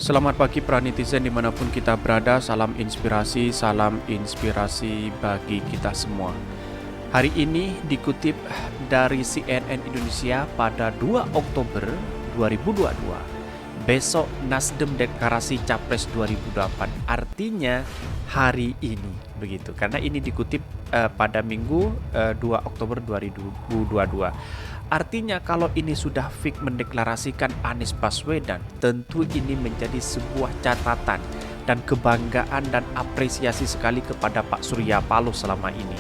Selamat pagi para netizen dimanapun kita berada, salam inspirasi bagi kita semua. Hari ini dikutip dari CNN Indonesia pada 2 Oktober 2022. Besok Nasdem deklarasi Capres 2024, artinya hari ini begitu. Karena ini dikutip pada Minggu 2 Oktober 2022. Artinya kalau ini sudah fix mendeklarasikan Anies Baswedan, tentu ini menjadi sebuah catatan dan kebanggaan dan apresiasi sekali kepada Pak Surya Paloh selama ini.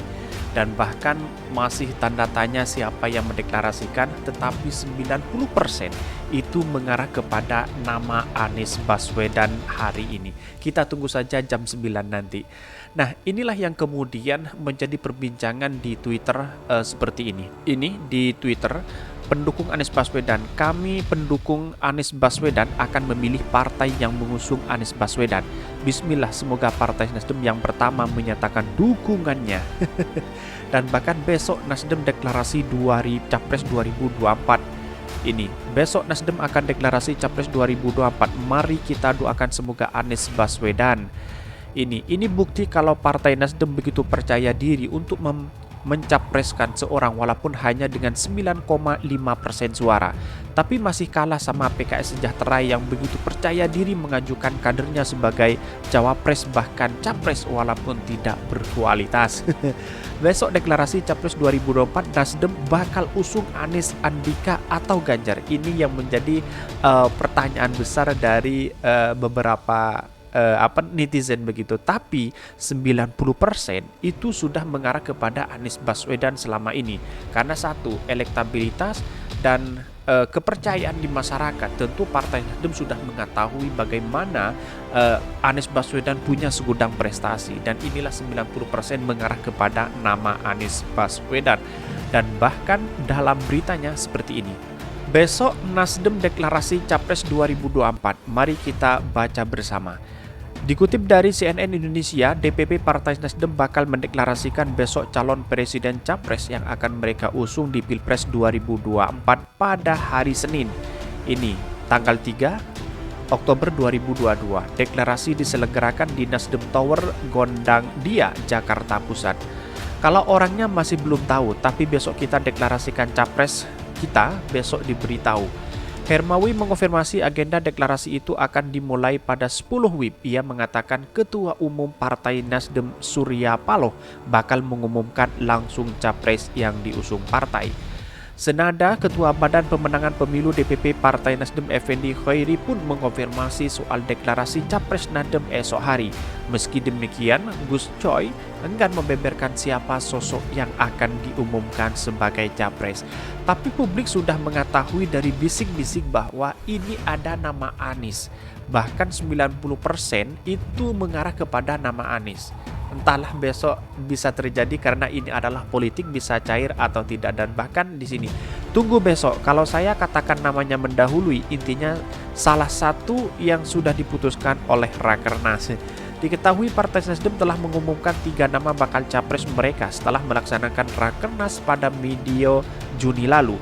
Dan bahkan masih tanda tanya siapa yang mendeklarasikan, tetapi 90% itu mengarah kepada nama Anies Baswedan hari ini. Kita tunggu saja jam 9 nanti. Nah, inilah yang kemudian menjadi perbincangan di Twitter seperti ini. Ini di Twitter, pendukung Anies Baswedan, kami pendukung Anies Baswedan akan memilih partai yang mengusung Anies Baswedan. Bismillah, semoga Partai Nasdem yang pertama menyatakan dukungannya. Dan bahkan besok Nasdem deklarasi Capres 2024. Ini, besok Nasdem akan deklarasi Capres 2024. Mari kita doakan semoga Anies Baswedan. Ini bukti kalau Partai Nasdem begitu percaya diri untuk mencapreskan seorang walaupun hanya dengan 9,5% suara. Tapi masih kalah sama PKS Sejahtera yang begitu percaya diri mengajukan kadernya sebagai cawapres bahkan capres walaupun tidak berkualitas. Besok deklarasi Capres 2024, Nasdem bakal usung Anies, Andika atau Ganjar. Ini yang menjadi pertanyaan besar dari beberapa netizen begitu. Tapi 90% itu sudah mengarah kepada Anies Baswedan selama ini. Karena satu, elektabilitas dan kepercayaan di masyarakat. Tentu Partai Nasdem sudah mengetahui bagaimana Anies Baswedan punya segudang prestasi, dan inilah 90% mengarah kepada nama Anies Baswedan. Dan bahkan dalam beritanya seperti ini. Besok Nasdem deklarasi Capres 2024. Mari kita baca bersama. Dikutip dari CNN Indonesia, DPP Partai Nasdem bakal mendeklarasikan besok calon presiden capres yang akan mereka usung di Pilpres 2024 pada hari Senin. Ini tanggal 3 Oktober 2022. Deklarasi diselenggarakan di Nasdem Tower, Gondang Dia, Jakarta Pusat. Kalau orangnya masih belum tahu, tapi besok kita deklarasikan capres kita, besok diberitahu. Hermawi mengonfirmasi agenda deklarasi itu akan dimulai pada 10 WIB. Ia mengatakan Ketua Umum Partai Nasdem Surya Paloh bakal mengumumkan langsung capres yang diusung partai. Senada, Ketua Badan Pemenangan Pemilu DPP Partai Nasdem Effendi Khairi pun mengonfirmasi soal deklarasi Capres Nasdem esok hari. Meski demikian, Gus Coy enggan membeberkan siapa sosok yang akan diumumkan sebagai capres. Tapi publik sudah mengetahui dari bisik-bisik bahwa ini ada nama Anies. Bahkan 90% itu mengarah kepada nama Anies. Entahlah besok bisa terjadi karena ini adalah politik, bisa cair atau tidak. Dan bahkan di sini tunggu besok. Kalau saya katakan namanya mendahului, intinya salah satu yang sudah diputuskan oleh Rakernas. Diketahui Partai Nasdem telah mengumumkan 3 nama bakal capres mereka setelah melaksanakan Rakernas pada medio Juni lalu.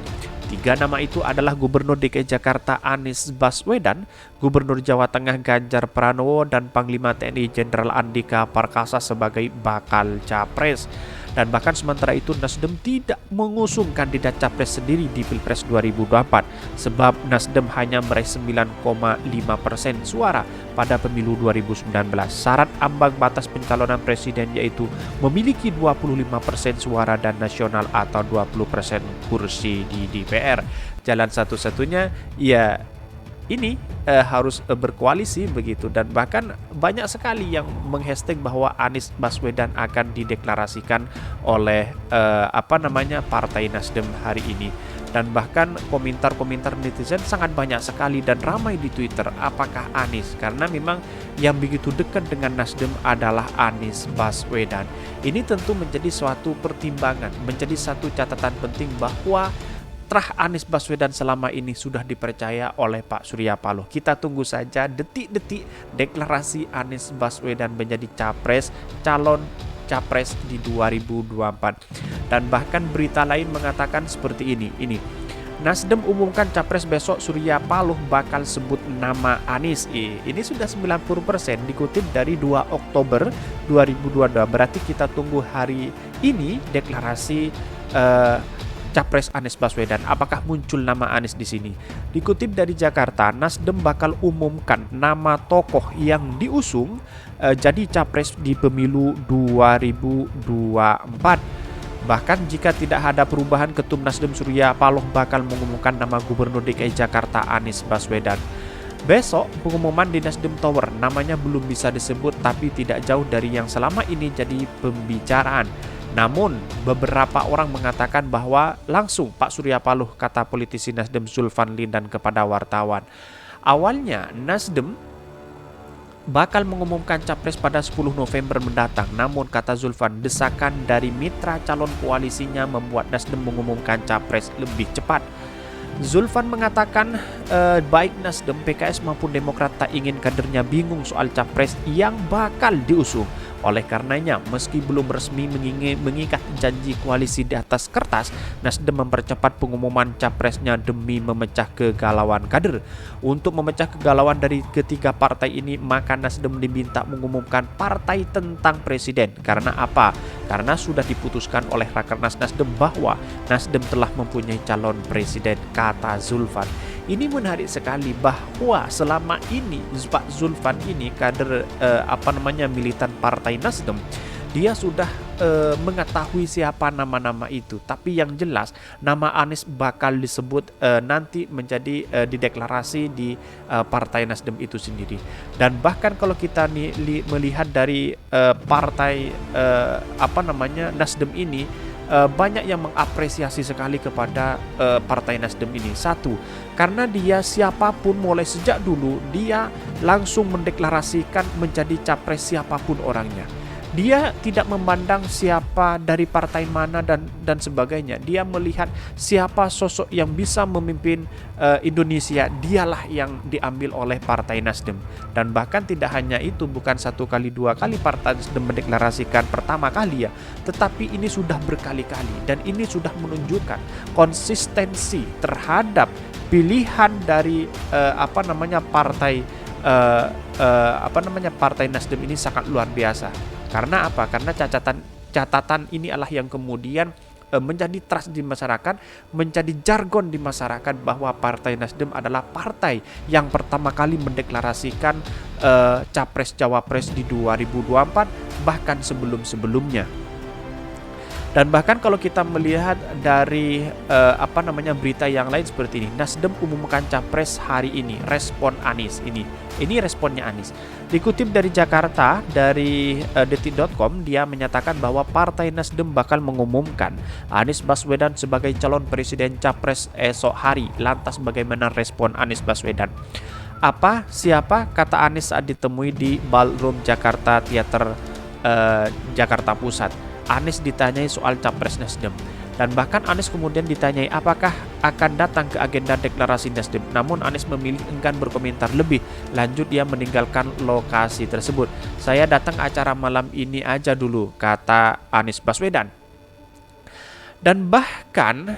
3 nama itu adalah Gubernur DKI Jakarta Anies Baswedan, Gubernur Jawa Tengah Ganjar Pranowo, dan Panglima TNI Jenderal Andika Perkasa sebagai bakal capres. Dan bahkan sementara itu Nasdem tidak mengusung kandidat capres sendiri di Pilpres 2024 sebab Nasdem hanya meraih 9,5% suara pada pemilu 2019. Syarat ambang batas pencalonan presiden yaitu memiliki 25% suara dan nasional atau 20% kursi di DPR. Jalan satu-satunya ya ini harus berkoalisi begitu. Dan bahkan banyak sekali yang menghashtag bahwa Anies Baswedan akan dideklarasikan oleh Partai Nasdem hari ini. Dan bahkan komentar-komentar netizen sangat banyak sekali dan ramai di Twitter. Apakah Anies? Karena memang yang begitu dekat dengan Nasdem adalah Anies Baswedan. Ini tentu menjadi suatu pertimbangan, menjadi satu catatan penting bahwa Anies Baswedan selama ini sudah dipercaya oleh Pak Surya Paloh. Kita tunggu saja detik-detik deklarasi Anies Baswedan menjadi calon capres di 2024. Dan bahkan berita lain mengatakan seperti ini. Nasdem umumkan capres besok, Surya Paloh bakal sebut nama Anies. Ini sudah 90% dikutip dari 2 Oktober 2022. Berarti kita tunggu hari ini deklarasi Capres Anies Baswedan. Apakah muncul nama Anies di sini? Dikutip dari Jakarta, Nasdem bakal umumkan nama tokoh yang diusung jadi capres di pemilu 2024. Bahkan jika tidak ada perubahan, Ketum Nasdem Surya Paloh bakal mengumumkan nama Gubernur DKI Jakarta Anies Baswedan. Besok pengumuman di Nasdem Tower, namanya belum bisa disebut tapi tidak jauh dari yang selama ini jadi pembicaraan. Namun beberapa orang mengatakan bahwa langsung Pak Surya Paloh, kata politisi Nasdem Zulfan Lindan kepada wartawan. Awalnya Nasdem bakal mengumumkan capres pada 10 November mendatang. Namun kata Zulfan, desakan dari mitra calon koalisinya membuat Nasdem mengumumkan capres lebih cepat. Zulfan mengatakan baik Nasdem, PKS maupun Demokrat tak ingin kadernya bingung soal capres yang bakal diusung. Oleh karenanya, meski belum resmi mengikat janji koalisi di atas kertas, Nasdem mempercepat pengumuman capresnya demi memecah kegalauan kader. Untuk memecah kegalauan dari ketiga partai ini, maka Nasdem diminta mengumumkan partai tentang presiden. Karena apa? Karena sudah diputuskan oleh Rakernas Nasdem bahwa Nasdem telah mempunyai calon presiden, kata Zulfan. Ini menarik sekali bahwa selama ini Pak Zulfan ini kader militan partai Nasdem, dia sudah mengetahui siapa nama-nama itu. Tapi yang jelas nama Anies bakal disebut nanti menjadi dideklarasi di partai Nasdem itu sendiri. Dan bahkan kalau kita melihat dari partai Nasdem ini, banyak yang mengapresiasi sekali kepada partai Nasdem ini. Satu, karena dia siapapun mulai sejak dulu dia langsung mendeklarasikan menjadi capres siapapun orangnya. Dia tidak memandang siapa dari partai mana dan sebagainya. Dia melihat siapa sosok yang bisa memimpin Indonesia, dialah yang diambil oleh partai Nasdem. Dan bahkan tidak hanya itu, bukan 1 kali 2 kali partai Nasdem mendeklarasikan pertama kali ya, tetapi ini sudah berkali-kali dan ini sudah menunjukkan konsistensi terhadap pilihan dari partai Nasdem ini sangat luar biasa. Karena apa? Karena catatan ini adalah yang kemudian menjadi trust di masyarakat, menjadi jargon di masyarakat bahwa partai Nasdem adalah partai yang pertama kali mendeklarasikan capres-cawapres di 2024 bahkan sebelum-sebelumnya. Dan bahkan kalau kita melihat dari berita yang lain seperti ini, Nasdem umumkan capres hari ini, respon Anies ini responnya Anies. Dikutip dari Jakarta, dari detik.com, dia menyatakan bahwa partai Nasdem bakal mengumumkan Anies Baswedan sebagai calon presiden capres esok hari. Lantas bagaimana respon Anies Baswedan? Siapa? Kata Anies saat ditemui di Ballroom Jakarta Theater Jakarta Pusat. Anies ditanyai soal capres Nasdem. Dan bahkan Anies kemudian ditanyai apakah akan datang ke agenda deklarasi Nasdem. Namun Anies memilih enggan berkomentar lebih. Lanjut dia meninggalkan lokasi tersebut. Saya datang acara malam ini aja dulu, kata Anies Baswedan. Dan bahkan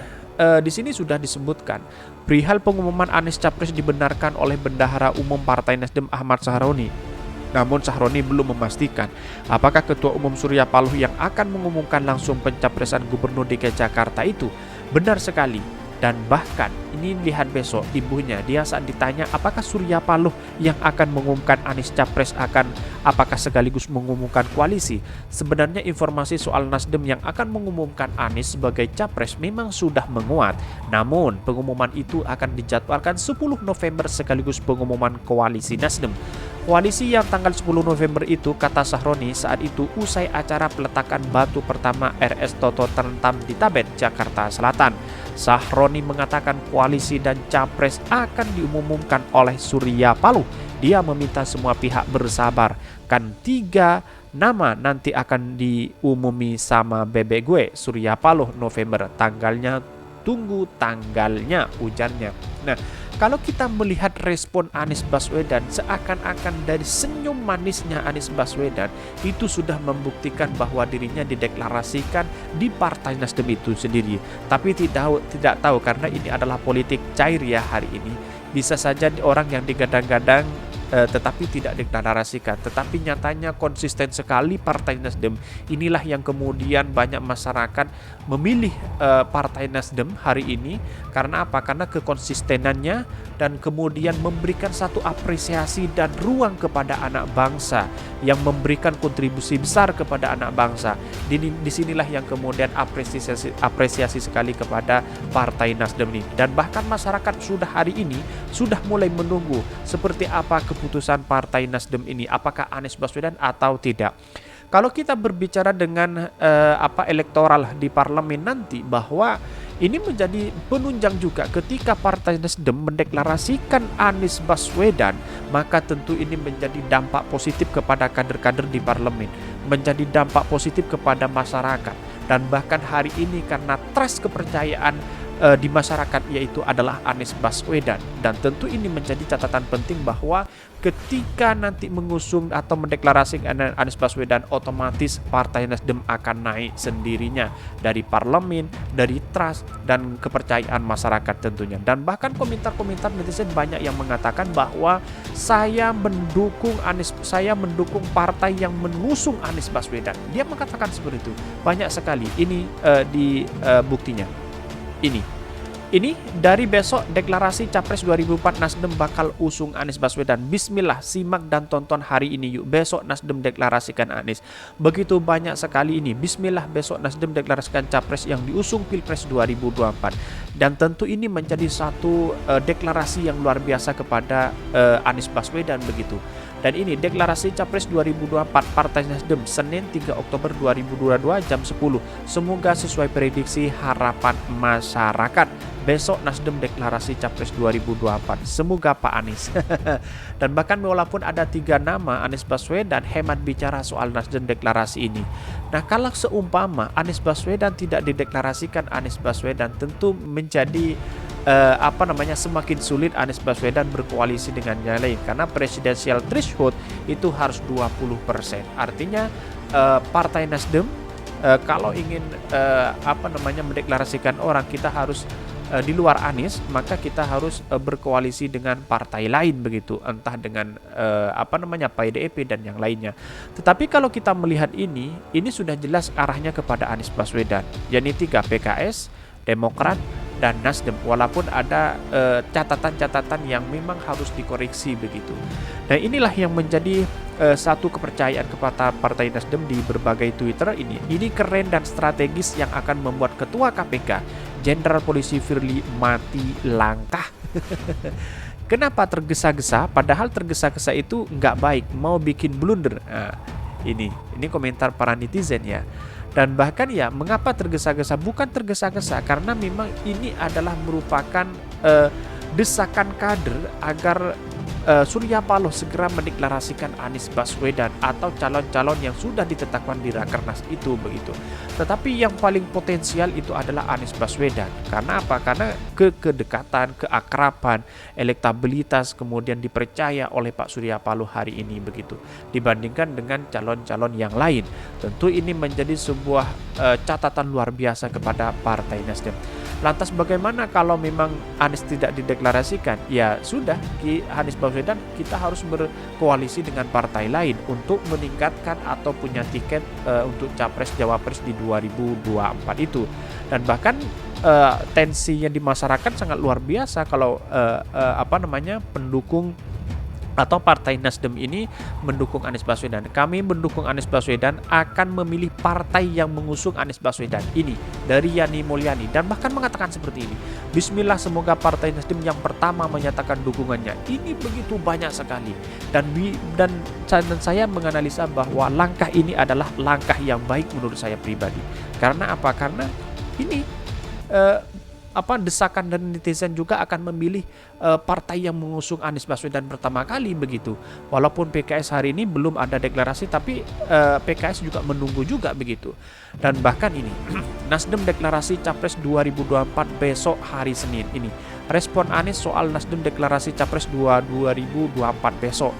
di sini sudah disebutkan perihal pengumuman Anies capres dibenarkan oleh Bendahara Umum Partai Nasdem Ahmad Sahroni. Namun Sahroni belum memastikan apakah Ketua Umum Surya Paloh yang akan mengumumkan langsung pencapresan Gubernur DKI Jakarta itu. Benar sekali. Dan bahkan ini lihat besok ibunya, dia saat ditanya apakah Surya Paloh yang akan mengumumkan Anies capres apakah sekaligus mengumumkan koalisi. Sebenarnya informasi soal Nasdem yang akan mengumumkan Anies sebagai capres memang sudah menguat. Namun pengumuman itu akan dijadwalkan 10 November sekaligus pengumuman koalisi Nasdem. Koalisi yang tanggal 10 November itu, kata Sahroni, saat itu usai acara peletakan batu pertama RS Toto Terentam di Tabet, Jakarta Selatan. Sahroni mengatakan koalisi dan capres akan diumumkan oleh Surya Paloh. Dia meminta semua pihak bersabar, kan 3 nama nanti akan diumumi sama bebek gue, Surya Paloh November. Tanggalnya tunggu tanggalnya, ujarnya. Nah, Kalau kita melihat respon Anies Baswedan, seakan-akan dari senyum manisnya Anies Baswedan itu sudah membuktikan bahwa dirinya dideklarasikan di Partai Nasdem itu sendiri. Tapi tidak tahu karena ini adalah politik cair ya hari ini. Bisa saja orang yang digadang-gadang tetapi tidak deklarasikan, tetapi nyatanya konsisten sekali Partai Nasdem. Inilah yang kemudian banyak masyarakat memilih Partai Nasdem hari ini. Karena apa? Karena kekonsistenannya dan kemudian memberikan satu apresiasi dan ruang kepada anak bangsa, yang memberikan kontribusi besar kepada anak bangsa. Disinilah yang kemudian apresiasi sekali kepada Partai Nasdem ini. Dan bahkan masyarakat sudah hari ini sudah mulai menunggu seperti apa keputusan Partai Nasdem ini, apakah Anies Baswedan atau tidak. Kalau kita berbicara dengan elektoral di parlemen nanti, bahwa ini menjadi penunjang juga ketika Partai Nasdem mendeklarasikan Anies Baswedan, maka tentu ini menjadi dampak positif kepada kader-kader di parlemen, menjadi dampak positif kepada masyarakat. Dan bahkan hari ini karena trust kepercayaan di masyarakat yaitu adalah Anies Baswedan. Dan tentu ini menjadi catatan penting bahwa ketika nanti mengusung atau mendeklarasikan Anies Baswedan, otomatis Partai Nasdem akan naik sendirinya dari parlemen, dari trust dan kepercayaan masyarakat tentunya. Dan bahkan komentar-komentar netizen banyak yang mengatakan bahwa saya mendukung partai yang mengusung Anies Baswedan. Dia mengatakan seperti itu. Banyak sekali ini buktinya. Ini dari besok deklarasi Capres 2004 Nasdem bakal usung Anies Baswedan. Bismillah, simak dan tonton hari ini yuk. Besok Nasdem deklarasikan Anies. Begitu banyak sekali ini. Bismillah, besok Nasdem deklarasikan Capres yang diusung Pilpres 2024. Dan tentu ini menjadi satu deklarasi yang luar biasa kepada Anies Baswedan begitu. Dan ini deklarasi Capres 2024 Partai Nasdem Senin 3 Oktober 2022 jam 10. Semoga sesuai prediksi harapan masyarakat. Besok Nasdem deklarasi Capres 2024. Semoga Pak Anies. Dan bahkan walaupun ada 3 nama Anies Baswedan, hemat bicara soal Nasdem deklarasi ini. Nah, kalau seumpama Anies Baswedan tidak dideklarasikan Anies Baswedan, tentu menjadi semakin sulit Anies Baswedan berkoalisi dengan yang lain, karena presidensial threshold itu harus 20%. Artinya Partai Nasdem kalau ingin mendeklarasikan orang, kita harus di luar Anies, maka kita harus berkoalisi dengan partai lain begitu, entah dengan PDIP dan yang lainnya. Tetapi kalau kita melihat ini sudah jelas arahnya kepada Anies Baswedan, yakni 3, PKS, Demokrat, dan Nasdem, walaupun ada catatan-catatan yang memang harus dikoreksi begitu. Nah, inilah yang menjadi satu kepercayaan kepada Partai Nasdem di berbagai Twitter ini. Ini keren dan strategis yang akan membuat Ketua KPK Jenderal Polisi Firly mati langkah. Kenapa tergesa-gesa? Padahal tergesa-gesa itu nggak baik, mau bikin blunder. Nah, ini komentar para netizen ya. Dan bahkan ya, mengapa tergesa-gesa? Bukan tergesa-gesa, karena memang ini adalah merupakan desakan kader agar Surya Paloh segera mendeklarasikan Anies Baswedan atau calon-calon yang sudah ditetapkan di Rakernas itu begitu. Tetapi yang paling potensial itu adalah Anies Baswedan. Karena apa? Karena kedekatan, keakraban, elektabilitas kemudian dipercaya oleh Pak Surya Paloh hari ini begitu, dibandingkan dengan calon-calon yang lain. Tentu ini menjadi sebuah catatan luar biasa kepada Partai Nasdem. Lantas bagaimana kalau memang Anies tidak dideklarasikan? Ya sudah, Anies Baswedan kita harus berkoalisi dengan partai lain untuk meningkatkan atau punya tiket untuk Capres Cawapres di 2024 itu. Dan bahkan tensinya di masyarakat sangat luar biasa kalau pendukung atau Partai Nasdem ini mendukung Anies Baswedan. Kami mendukung Anies Baswedan, akan memilih partai yang mengusung Anies Baswedan. Ini dari Yani Mulyani, dan bahkan mengatakan seperti ini. Bismillah, semoga Partai Nasdem yang pertama menyatakan dukungannya. Ini begitu banyak sekali. Dan saya menganalisa bahwa langkah ini adalah langkah yang baik menurut saya pribadi. Karena apa? Karena ini desakan dari netizen juga akan memilih partai yang mengusung Anies Baswedan pertama kali begitu. Walaupun PKS hari ini belum ada deklarasi, tapi PKS juga menunggu juga begitu. Dan bahkan ini Nasdem deklarasi Capres 2024 besok hari Senin ini. Respon Anies soal Nasdem deklarasi Capres 2024 besok.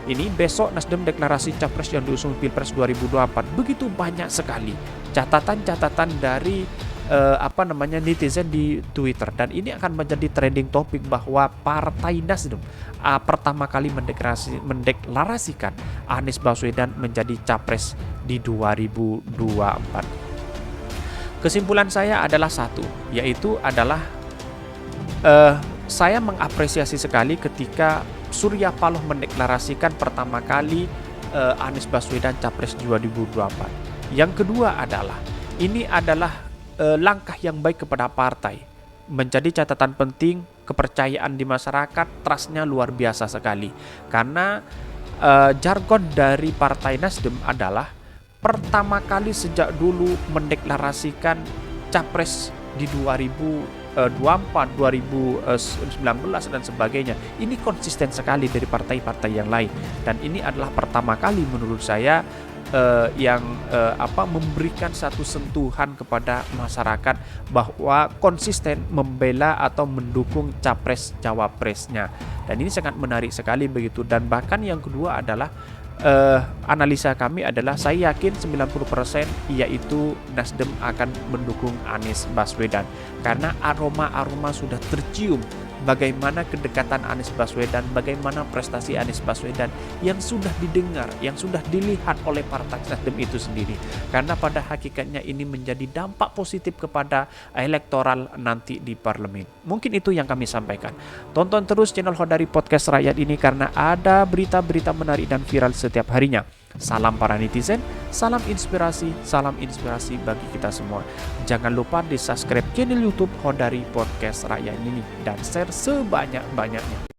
Ini besok Nasdem deklarasi Capres yang diusung Pilpres 2024. Begitu banyak sekali catatan-catatan dari netizen di Twitter, dan ini akan menjadi trending topik bahwa Partai Nasdem pertama kali mendeklarasikan Anies Baswedan menjadi Capres di 2024. Kesimpulan saya adalah satu, yaitu adalah saya mengapresiasi sekali ketika Surya Paloh mendeklarasikan pertama kali Anies Baswedan Capres 2024. Yang kedua adalah, ini adalah langkah yang baik kepada partai. Menjadi catatan penting, kepercayaan di masyarakat, trustnya luar biasa sekali. Karena jargon dari Partai Nasdem adalah pertama kali sejak dulu mendeklarasikan Capres di 2024, 2019 dan sebagainya. Ini konsisten sekali dari partai-partai yang lain, dan ini adalah pertama kali menurut saya yang memberikan satu sentuhan kepada masyarakat bahwa konsisten membela atau mendukung capres cawapresnya, dan ini sangat menarik sekali begitu. Dan bahkan yang kedua adalah analisa kami adalah saya yakin 90% yaitu Nasdem akan mendukung Anies Baswedan, karena aroma-aroma sudah tercium bagaimana kedekatan Anies Baswedan, bagaimana prestasi Anies Baswedan yang sudah didengar, yang sudah dilihat oleh Partai Nasdem itu sendiri. Karena pada hakikatnya ini menjadi dampak positif kepada elektoral nanti di parlemen. Mungkin itu yang kami sampaikan. Tonton terus channel Khodari Podcast Rakyat ini karena ada berita-berita menarik dan viral setiap harinya. Salam para netizen, salam inspirasi bagi kita semua. Jangan lupa di subscribe channel YouTube Khodari Podcast Rakyat ini dan share sebanyak-banyaknya.